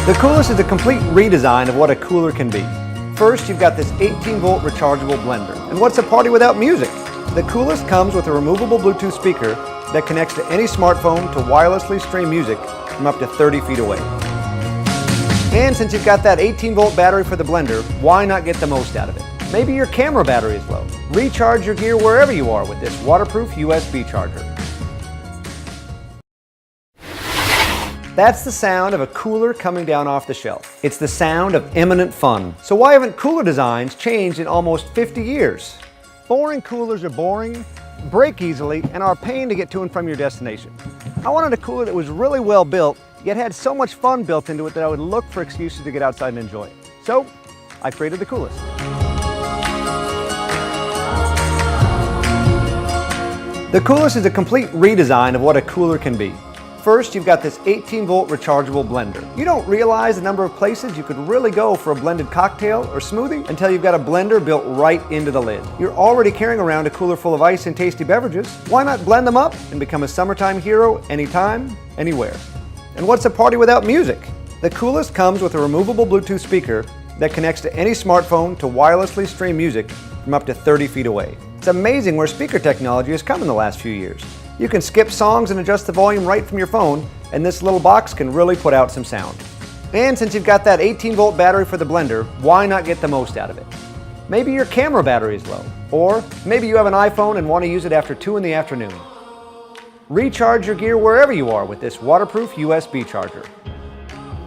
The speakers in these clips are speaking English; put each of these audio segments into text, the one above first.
The coolest is a complete redesign of what a cooler can be. First, you've got this 18-volt rechargeable blender. And what's a party without music? The coolest comes with a removable Bluetooth speaker that connects to any smartphone to wirelessly stream music from up to 30 feet away. And since you've got that 18-volt battery for the blender, why not get the most out of it? Maybe your camera battery is low. Recharge your gear wherever you are with this waterproof USB charger. That's the sound of a cooler coming down off the shelf. It's the sound of imminent fun. So why haven't cooler designs changed in almost 50 years? Boring coolers are boring, break easily, and are a pain to get to and from your destination. I wanted a cooler that was really well built, yet had so much fun built into it that I would look for excuses to get outside and enjoy it. So I created the coolest. The coolest is a complete redesign of what a cooler can be. First, you've got this 18-volt rechargeable blender. You don't realize the number of places you could really go for a blended cocktail or smoothie until you've got a blender built right into the lid. You're already carrying around a cooler full of ice and tasty beverages. Why not blend them up and become a summertime hero anytime, anywhere? And what's a party without music? The coolest comes with a removable Bluetooth speaker that connects to any smartphone to wirelessly stream music from up to 30 feet away. It's amazing where speaker technology has come in the last few years. You can skip songs and adjust the volume right from your phone, and this little box can really put out some sound. And since you've got that 18-volt battery for the blender, why not get the most out of it? Maybe your camera battery is low, or maybe you have an iPhone and want to use it after 2 in the afternoon. Recharge your gear wherever you are with this waterproof USB charger.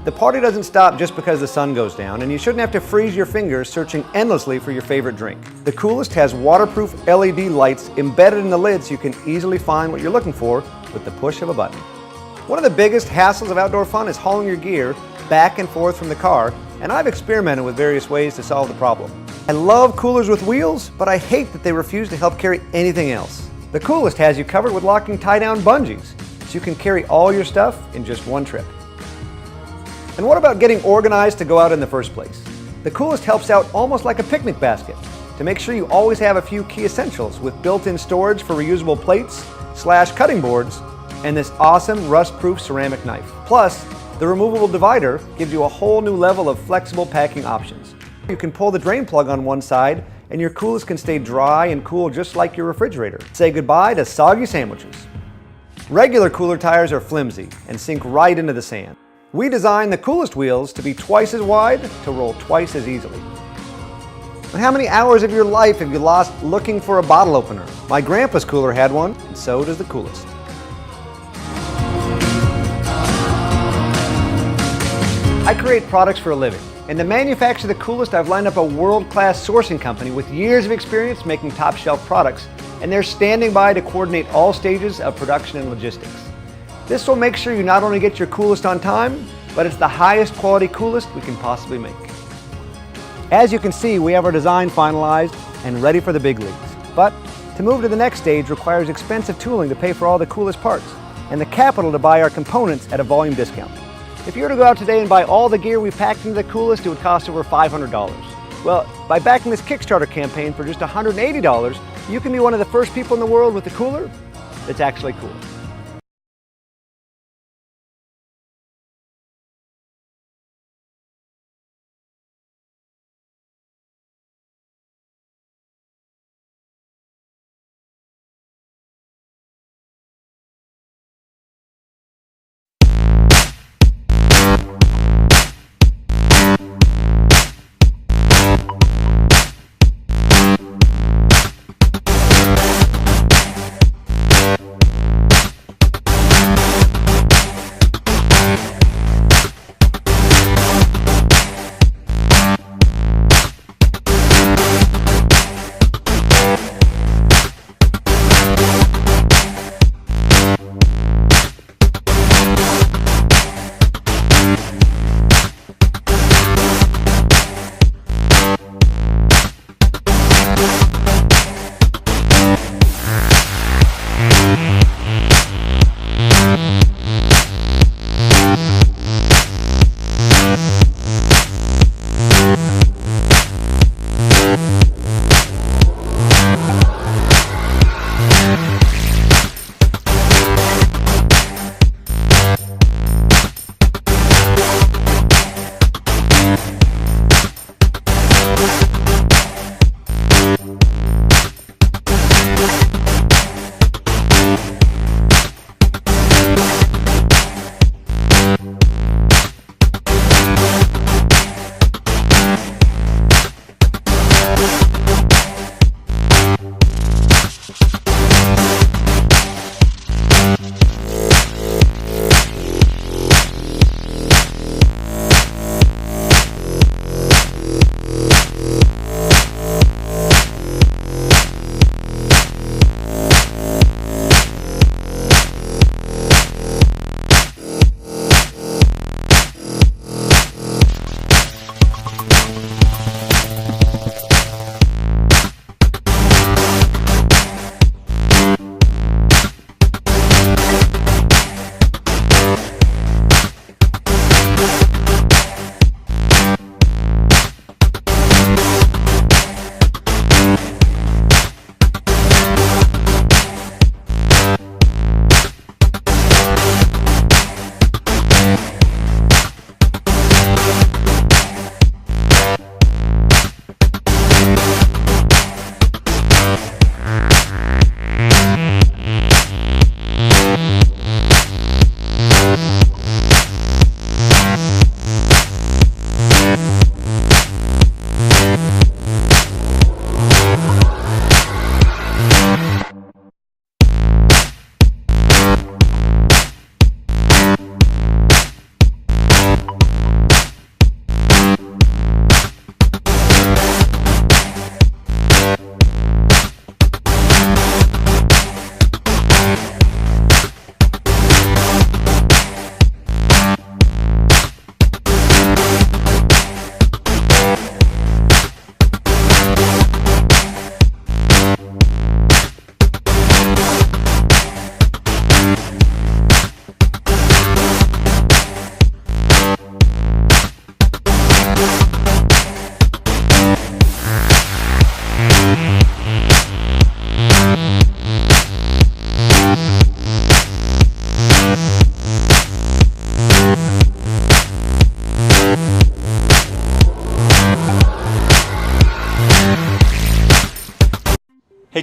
The party doesn't stop just because the sun goes down, and you shouldn't have to freeze your fingers searching endlessly for your favorite drink. The coolest has waterproof LED lights embedded in the lid so you can easily find what you're looking for with the push of a button. One of the biggest hassles of outdoor fun is hauling your gear back and forth from the car, and I've experimented with various ways to solve the problem. I love coolers with wheels, but I hate that they refuse to help carry anything else. The coolest has you covered with locking tie-down bungees, so you can carry all your stuff in just one trip. And what about getting organized to go out in the first place? The coolest helps out almost like a picnic basket to make sure you always have a few key essentials with built-in storage for reusable plates, cutting boards, and this awesome rust-proof ceramic knife. Plus, the removable divider gives you a whole new level of flexible packing options. You can pull the drain plug on one side and your coolest can stay dry and cool just like your refrigerator. Say goodbye to soggy sandwiches. Regular cooler tires are flimsy and sink right into the sand. We designed the coolest wheels to be twice as wide to roll twice as easily. And how many hours of your life have you lost looking for a bottle opener? My grandpa's cooler had one, and so does the coolest. I create products for a living, and to manufacture the coolest, I've lined up a world-class sourcing company with years of experience making top-shelf products, and they're standing by to coordinate all stages of production and logistics. This will make sure you not only get your coolest on time, but it's the highest quality coolest we can possibly make. As you can see, we have our design finalized and ready for the big leagues. But to move to the next stage requires expensive tooling to pay for all the coolest parts and the capital to buy our components at a volume discount. If you were to go out today and buy all the gear we packed into the coolest, it would cost over $500. Well, by backing this Kickstarter campaign for just $180, you can be one of the first people in the world with a cooler that's actually cool.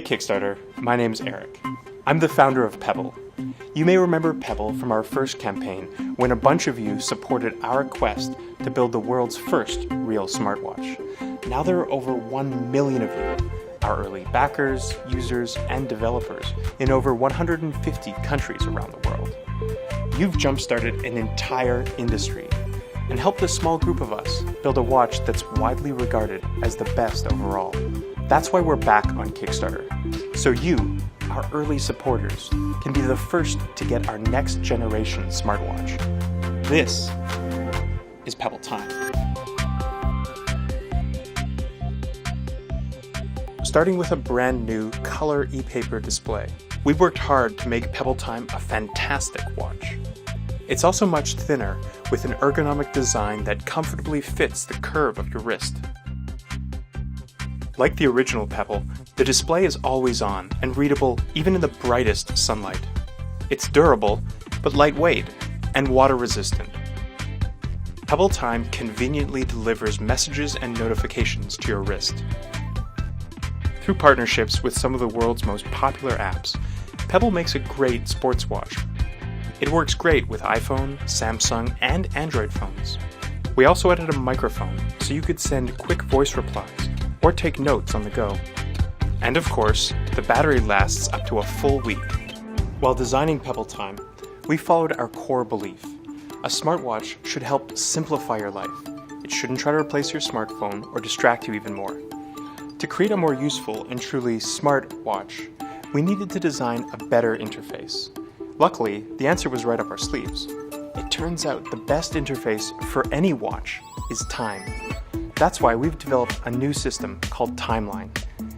Kickstarter, my name's Eric. I'm the founder of Pebble. You may remember Pebble from our first campaign when a bunch of you supported our quest to build the world's first real smartwatch. Now there are over 1 million of you, our early backers, users, and developers in over 150 countries around the world. You've jump-started an entire industry and helped a small group of us build a watch that's widely regarded as the best overall. That's why we're back on Kickstarter, so you, our early supporters, can be the first to get our next generation smartwatch. This is Pebble Time. Starting with a brand new color e-paper display, we worked hard to make Pebble Time a fantastic watch. It's also much thinner, with an ergonomic design that comfortably fits the curve of your wrist. Like the original Pebble, the display is always on and readable even in the brightest sunlight. It's durable, but lightweight and water resistant. Pebble Time conveniently delivers messages and notifications to your wrist. Through partnerships with some of the world's most popular apps, Pebble makes a great sports watch. It works great with iPhone, Samsung, and Android phones. We also added a microphone so you could send quick voice replies or take notes on the go. And of course, the battery lasts up to a full week. While designing Pebble Time, we followed our core belief. A smartwatch should help simplify your life. It shouldn't try to replace your smartphone or distract you even more. To create a more useful and truly smart watch, we needed to design a better interface. Luckily, the answer was right up our sleeves. It turns out the best interface for any watch is time. That's why we've developed a new system called Timeline.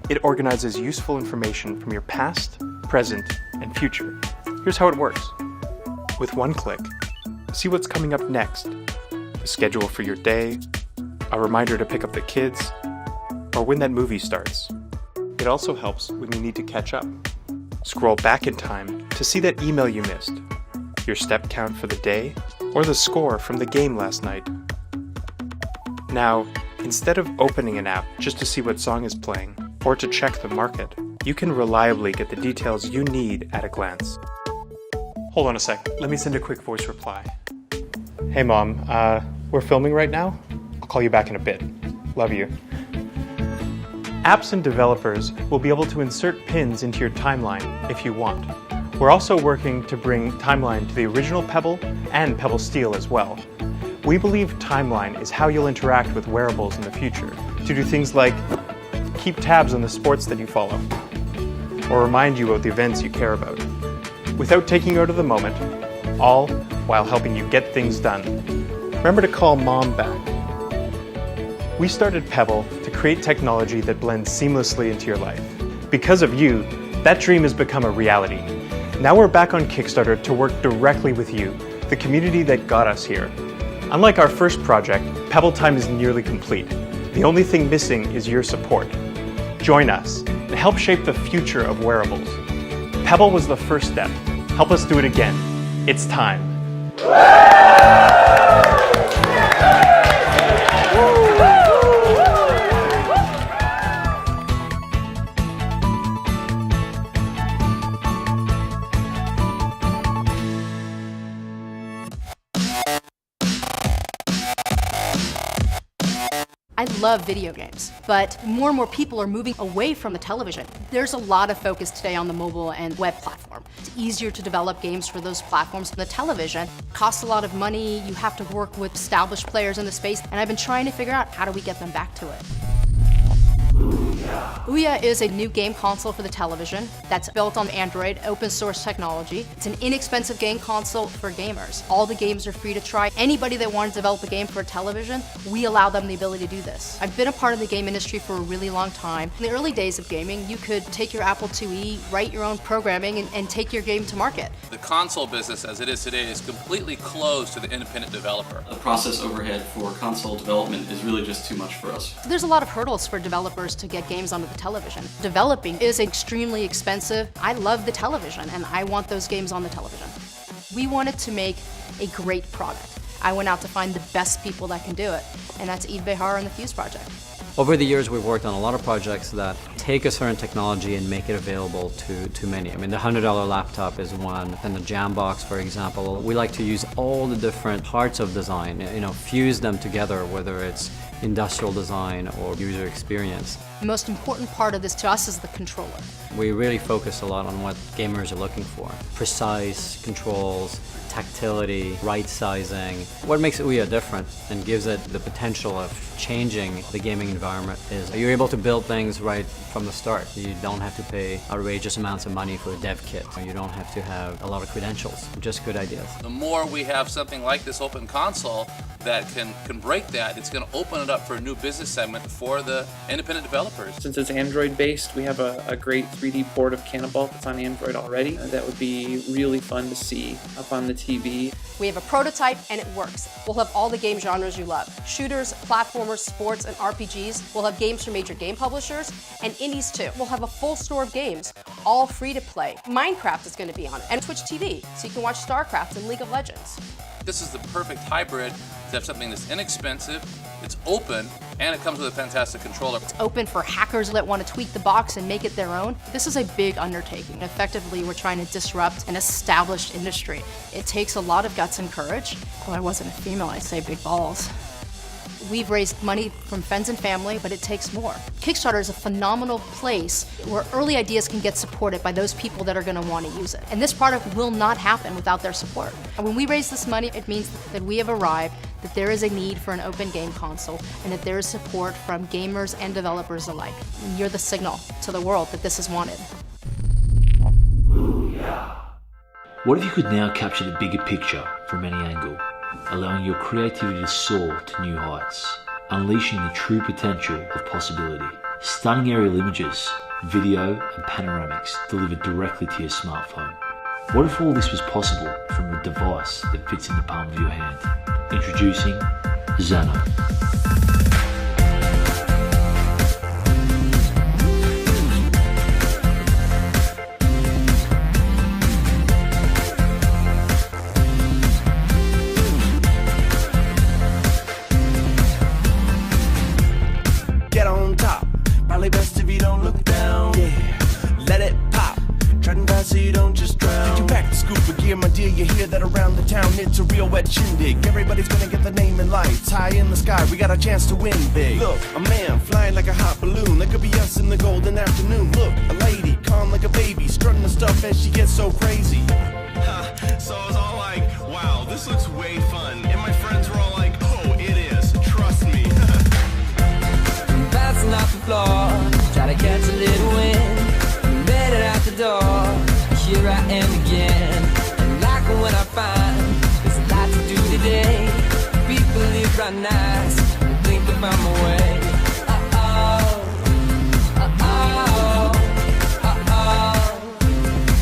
It organizes useful information from your past, present, and future. Here's how it works. With one click, see what's coming up next, a schedule for your day, a reminder to pick up the kids, or when that movie starts. It also helps when you need to catch up. Scroll back in time to see that email you missed, your step count for the day, or the score from the game last night. Now, instead of opening an app just to see what song is playing, or to check the market, you can reliably get the details you need at a glance. Hold on a sec, let me send a quick voice reply. Hey Mom, we're filming right now? I'll call you back in a bit. Love you. Apps and developers will be able to insert pins into your timeline if you want. We're also working to bring Timeline to the original Pebble and Pebble Steel as well. We believe Timeline is how you'll interact with wearables in the future, to do things like keep tabs on the sports that you follow, or remind you of the events you care about, without taking you out of the moment, all while helping you get things done. Remember to call Mom back. We started Pebble to create technology that blends seamlessly into your life. Because of you, that dream has become a reality. Now we're back on Kickstarter to work directly with you, the community that got us here. Unlike our first project, Pebble Time is nearly complete. The only thing missing is your support. Join us and help shape the future of wearables. Pebble was the first step. Help us do it again. It's time. I love video games, but more and more people are moving away from the television. There's a lot of focus today on the mobile and web platform. It's easier to develop games for those platforms than the television. It costs a lot of money, you have to work with established players in the space, and I've been trying to figure out how do we get them back to it. Ouya is a new game console for the television that's built on Android, open source technology. It's an inexpensive game console for gamers. All the games are free to try. Anybody that wants to develop a game for a television, we allow them the ability to do this. I've been a part of the game industry for a really long time. In the early days of gaming, you could take your Apple IIe, write your own programming, and take your game to market. The console business as it is today is completely closed to the independent developer. The process overhead for console development is really just too much for us. There's a lot of hurdles for developers to get games onto the television. Developing is extremely expensive. I love the television and I want those games on the television. We wanted to make a great product. I went out to find the best people that can do it, and that's Yves Behar and the Fuse Project. Over the years, we've worked on a lot of projects that take a certain technology and make it available to many. I mean, the $100 laptop is one, and the Jambox, for example. We like to use all the different parts of design, fuse them together, whether it's industrial design or user experience. The most important part of this to us is the controller. We really focus a lot on what gamers are looking for. Precise controls, tactility, right sizing. What makes Ouya different and gives it the potential of changing the gaming environment is you're able to build things right from the start. You don't have to pay outrageous amounts of money for a dev kit. You don't have to have a lot of credentials, just good ideas. The more we have something like this open console that can break that, it's going to open it up for a new business segment for the independent developers. Since it's Android based, we have a great 3D port of Cannibal that's on Android already. That would be really fun to see up on the TV. We have a prototype and it works. We'll have all the game genres you love. Shooters, platformers, sports, and RPGs. We'll have games from major game publishers and indies too. We'll have a full store of games, all free to play. Minecraft is going to be on it, and Twitch TV, so you can watch StarCraft and League of Legends. This is the perfect hybrid to have something that's inexpensive, it's open, and it comes with a fantastic controller. It's open for hackers that want to tweak the box and make it their own. This is a big undertaking. Effectively, we're trying to disrupt an established industry. It takes a lot of guts and courage. Oh, I wasn't a female, I'd say big balls. We've raised money from friends and family, but it takes more. Kickstarter is a phenomenal place where early ideas can get supported by those people that are going to want to use it. And this product will not happen without their support. And when we raise this money, it means that we have arrived, that there is a need for an open game console, and that there is support from gamers and developers alike. And you're the signal to the world that this is wanted. What if you could now capture the bigger picture from any angle, allowing your creativity to soar to new heights, unleashing the true potential of possibility? Stunning aerial images, video and panoramics delivered directly to your smartphone. What if all this was possible from a device that fits in the palm of your hand? Introducing Zano. Best if you don't look down. Yeah, let it pop. Treading fast so you don't just drown. Did you pack the scuba gear, my dear? You hear that around the town? It's a real wet shindig. Everybody's gonna get the name in lights. High in the sky, we got a chance to win big. Look, a man flying like a hot balloon. That could be us in the golden afternoon. Look, a lady calm like a baby, strutting the stuff as she gets so crazy. So I was all like, wow, this looks way fun. And my friends were all like, oh, it is. Trust me. Bouncing off the floor, try to catch a little wind, made it out the door, here I am again, and like when I find there's a lot to do today, people live right nice, and think about my way, uh-oh, uh-oh, uh-oh,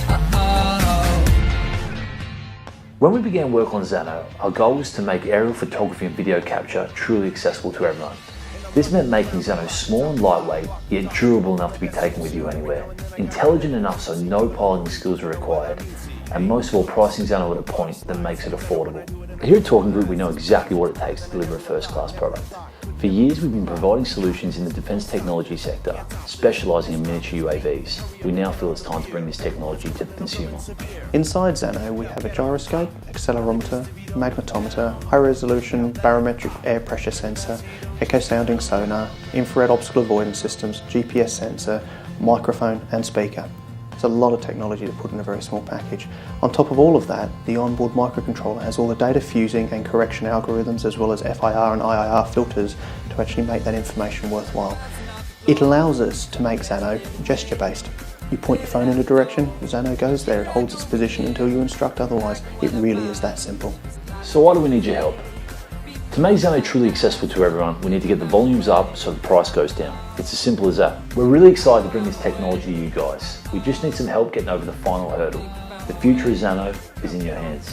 uh-oh. When we began work on Zano, our goal was to make aerial photography and video capture truly accessible to everyone. This meant making Zano small and lightweight, yet durable enough to be taken with you anywhere. Intelligent enough so no piloting skills are required. And most of all, pricing Zano at a point that makes it affordable. Here at Talking Group, we know exactly what it takes to deliver a first-class product. For years, we've been providing solutions in the defense technology sector, specializing in miniature UAVs. We now feel it's time to bring this technology to the consumer. Inside Zano, we have a gyroscope, accelerometer, magnetometer, high-resolution barometric air pressure sensor, echo-sounding sonar, infrared obstacle avoidance systems, GPS sensor, microphone and speaker. It's a lot of technology to put in a very small package. On top of all of that, the onboard microcontroller has all the data fusing and correction algorithms as well as FIR and IIR filters to actually make that information worthwhile. It allows us to make Zano gesture-based. You point your phone in a direction, Zano goes there, it holds its position until you instruct otherwise. It really is that simple. So why do we need your help? To make Zano truly accessible to everyone, we need to get the volumes up so the price goes down. It's as simple as that. We're really excited to bring this technology to you guys. We just need some help getting over the final hurdle. The future of Zano is in your hands.